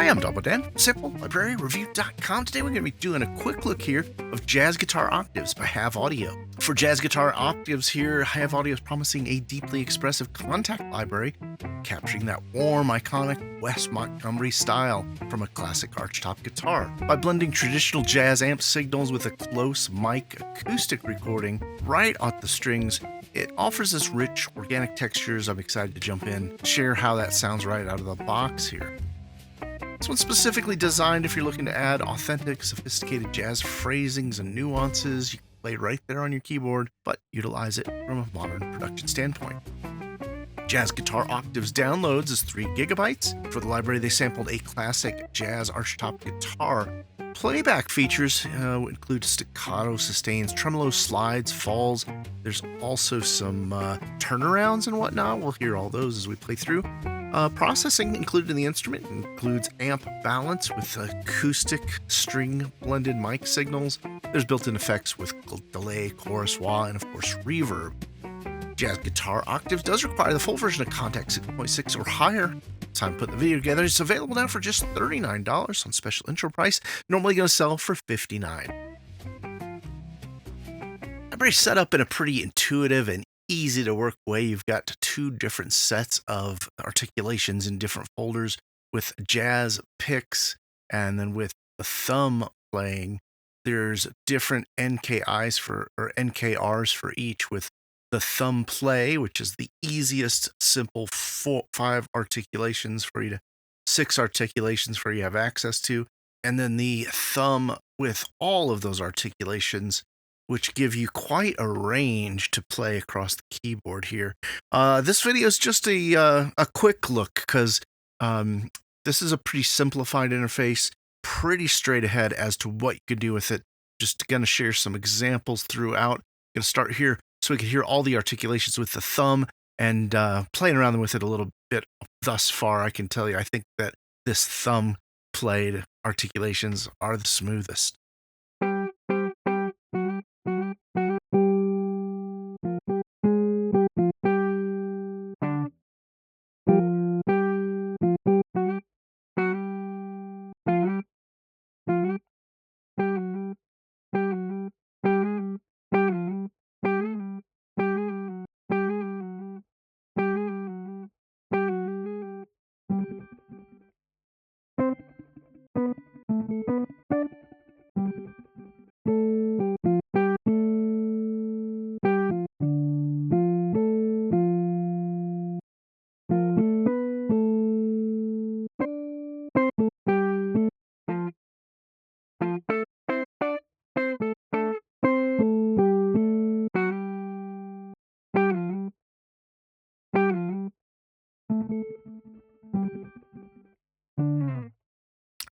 Hi, I'm Double Dan, SampleLibraryReview.com. Today we're going to be doing a quick look here of Jazz Guitar Octaves by Have Audio. For Jazz Guitar Octaves here, Have Audio is promising a deeply expressive Kontakt library, capturing that warm, iconic Wes Montgomery style from a classic archtop guitar. By blending traditional jazz amp signals with a close mic acoustic recording right at the strings, it offers us rich, organic textures. I'm excited to jump in, share how that sounds right out of the box here. This one's specifically designed if you're looking to add authentic, sophisticated jazz phrasings and nuances. You can play right there on your keyboard, but utilize it from a modern production standpoint. Jazz Guitar Octaves downloads is 3 gigabytes. For the library, they sampled a classic jazz archtop guitar. Playback features include staccato, sustains, tremolo, slides, falls. There's also some turnarounds and whatnot. We'll hear all those as we play through. Processing included in the instrument includes amp balance with acoustic string blended mic signals. There's built-in effects with delay, chorus, wah, and of course reverb. Jazz Guitar Octaves does require the full version of Kontakt 6.6 or higher. Time to put the video together. It's available now for just $39 on special intro price. Normally going to sell for $59. Library set up in a pretty intuitive and easy to work way. You've got 2 different sets of articulations in different folders with jazz picks, and then with the thumb playing, there's different NKRs for each, with the thumb play, which is the easiest, simple 5 articulations for you to 6 articulations for you to have access to, and then the thumb with all of those articulations, which give you quite a range to play across the keyboard here. This video is just a quick look because this is a pretty simplified interface, pretty straight ahead as to what you can do with it. Just going to share some examples throughout. Going to start here so we can hear all the articulations with the thumb and playing around with it a little bit thus far. I can tell you, I think that this thumb played articulations are the smoothest.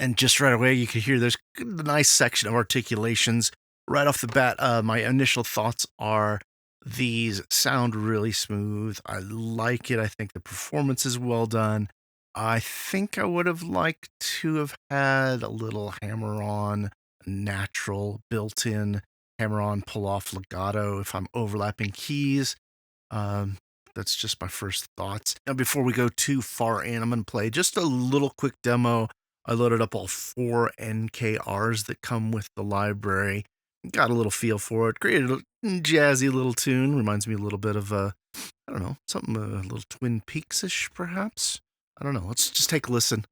And just right away, you can hear there's a nice section of articulations. Right off the bat, my initial thoughts are these sound really smooth. I like it. I think the performance is well done. I think I would have liked to have had a little hammer-on, natural, built-in hammer-on pull-off legato if I'm overlapping keys. That's just my first thoughts. Now, before we go too far in, I'm going to play just a little quick demo. I loaded up all 4 NKRs that come with the library. Got a little feel for it. Created a jazzy little tune. Reminds me a little bit of, I don't know, something a little Twin Peaks-ish, perhaps? I don't know. Let's just take a listen.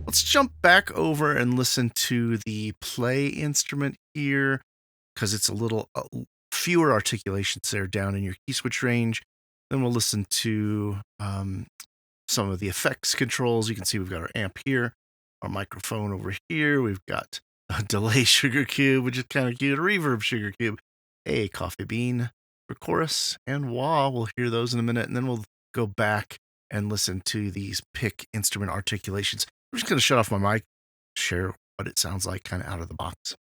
Let's jump back over and listen to the play instrument here, because it's a little fewer articulations there down in your key switch range. Then we'll listen to some of the effects controls. You can see we've got our amp here, our microphone over here. We've got a delay sugar cube, which is kind of cute, a reverb sugar cube, a coffee bean, for chorus and wah. We'll hear those in a minute, and then we'll go back and listen to these pick instrument articulations. I'm just going to shut off my mic, share what it sounds like kind of out of the box.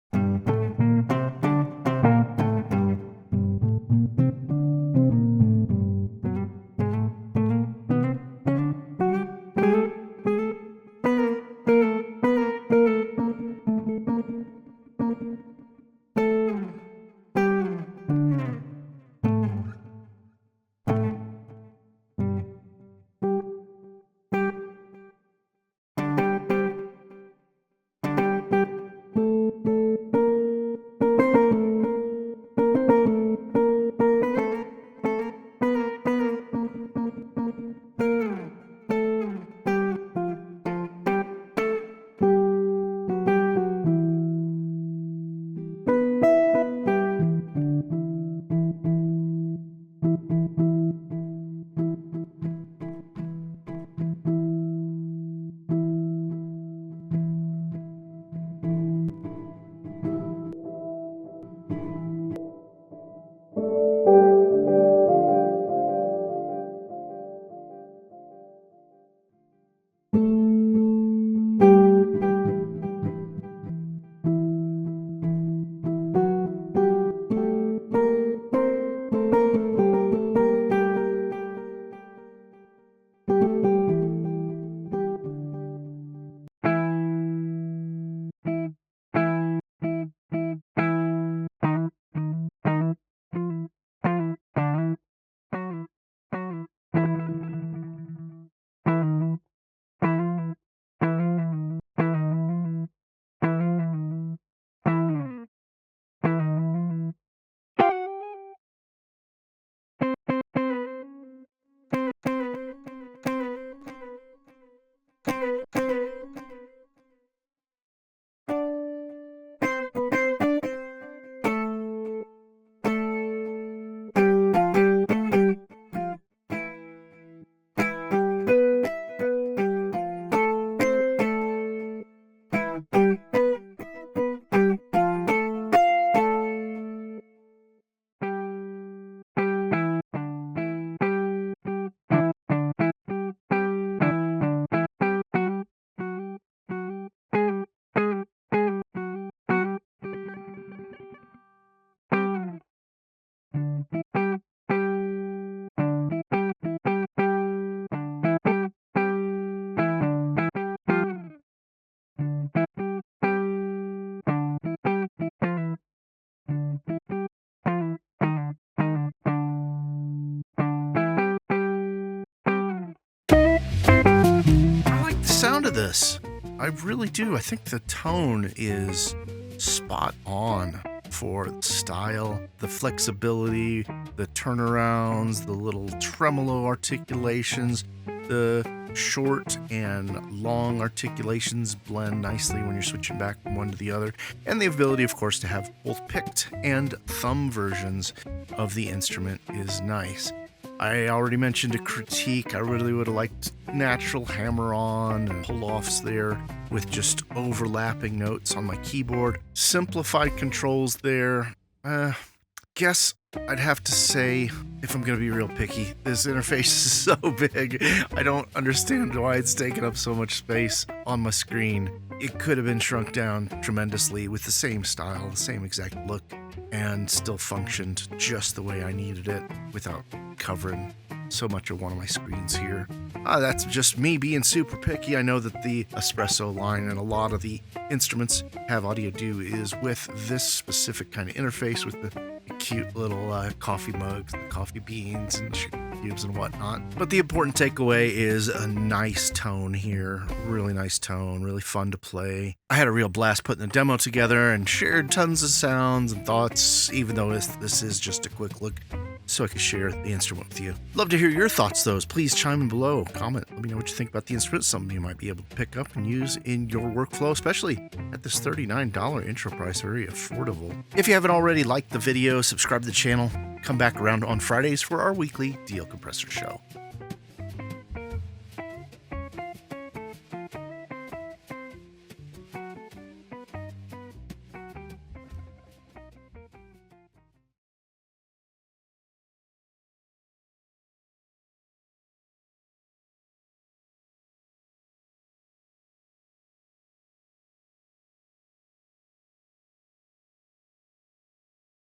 Sound of this. I really do. I think the tone is spot on for the style, the flexibility, the turnarounds, the little tremolo articulations, the short and long articulations blend nicely when you're switching back from one to the other, and the ability, of course, to have both picked and thumb versions of the instrument is nice. I already mentioned a critique. I really would have liked natural hammer-on and pull-offs there with just overlapping notes on my keyboard. Simplified controls there. Guess I'd have to say, if I'm going to be real picky, this interface is so big. I don't understand why it's taking up so much space on my screen. It could have been shrunk down tremendously with the same style, the same exact look, and still functioned just the way I needed it without covering so much of one of my screens here. That's just me being super picky. I know that the espresso line and a lot of the instruments have audio do is with this specific kind of interface with the cute little coffee mugs, the coffee beans and sugar cubes and whatnot. But the important takeaway is a nice tone here. Really nice tone, really fun to play. I had a real blast putting the demo together and shared tons of sounds and thoughts, even though this is just a quick look, so I could share the instrument with you. Love to hear your thoughts, though. Please chime in below. Comment. Let me know what you think about the instrument. Something you might be able to pick up and use in your workflow, especially at this $39 intro price. Very affordable. If you haven't already liked the video, subscribe to the channel. Come back around on Fridays for our weekly Deal Compressor show.